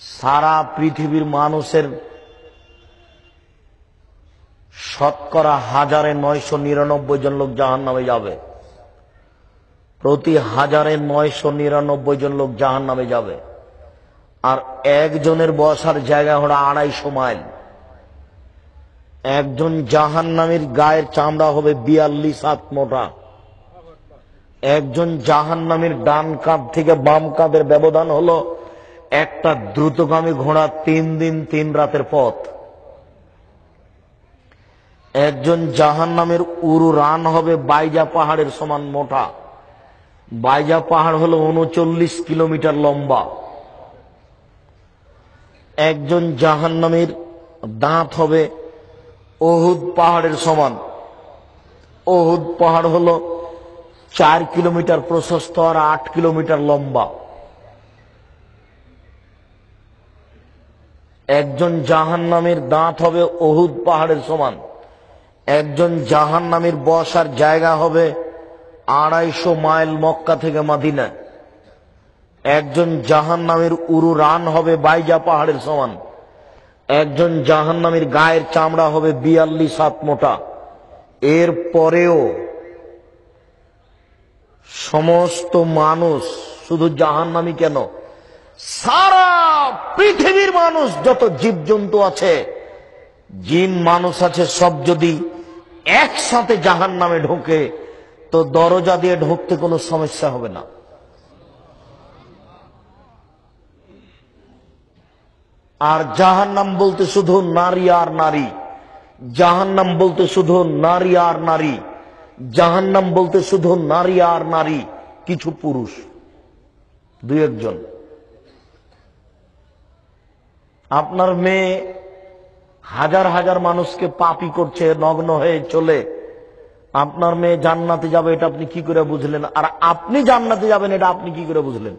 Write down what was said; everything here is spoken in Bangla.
সারা পৃথিবীর মানুষের শতকরা 1999 জন লোক জাহান্নামে যাবে। প্রতি 1999 জন লোক জাহান্নামে যাবে। আর একজনের বসার জায়গা হলো 250 মাইল। একজন জাহান্নামীর গায়ের চামড়া হবে 42 হাত মোটা। একজন জাহান্নামীর ডান কাঁধ থেকে বাম কাঁধের ব্যবধান হলো একটা দ্রুতগামী ঘোড়া 3 দিন 3 রাতের পথ। একজন জাহান্নামের উরু রান হবে বাইজা পাহাড়ের সমান মোটা। বাইজা পাহাড় হলো 39 কিলোমিটার লম্বা। একজন জাহান্নামের দাঁত হবে ওহুদ পাহাড়ের সমান। ওহুদ পাহাড় হলো 4 কিলোমিটার প্রশস্ত আর 8 কিলোমিটার লম্বা। একজন জাহান্নামের দাঁত হবে ওহুদ পাহাড়ের সমান। একজন জাহান্নামের বসার জায়গা হবে 250 মাইল মক্কা থেকে মদিনা। একজন জাহান্নামের উরু রান হবে বাইজা পাহাড়ের সমান। একজন জাহান্নামের গায়ের চামড়া হবে 42 হাত মোটা। এর পরেও সমস্ত মানুষ, শুধু জাহান্নামী কেন, সারা পৃথিবীর মানুষ, যত জীবজন্তু আছে, জিন মানুষ আছে, সব যদি একসাথে জাহান্নামে ঢোকে তো দরজা দিয়ে ঢুকতে কোনো সমস্যা হবে না। আর জাহান্নাম বলতে শুধু নারী আর নারী, জাহান্নাম বলতে শুধু নারী আর নারী, জাহান্নাম বলতে শুধু নারী আর নারী, কিছু পুরুষ 2-1 জন। আপনার মেয়ে হাজার হাজার মানুষকে পাপী করছে, নগ্ন হয়ে চলে, আপনার মেয়ে জান্নাতে যাবে এটা আপনি কি করে বুঝলেন? আর আপনি জান্নাতে যাবেন এটা আপনি কি করে বুঝলেন?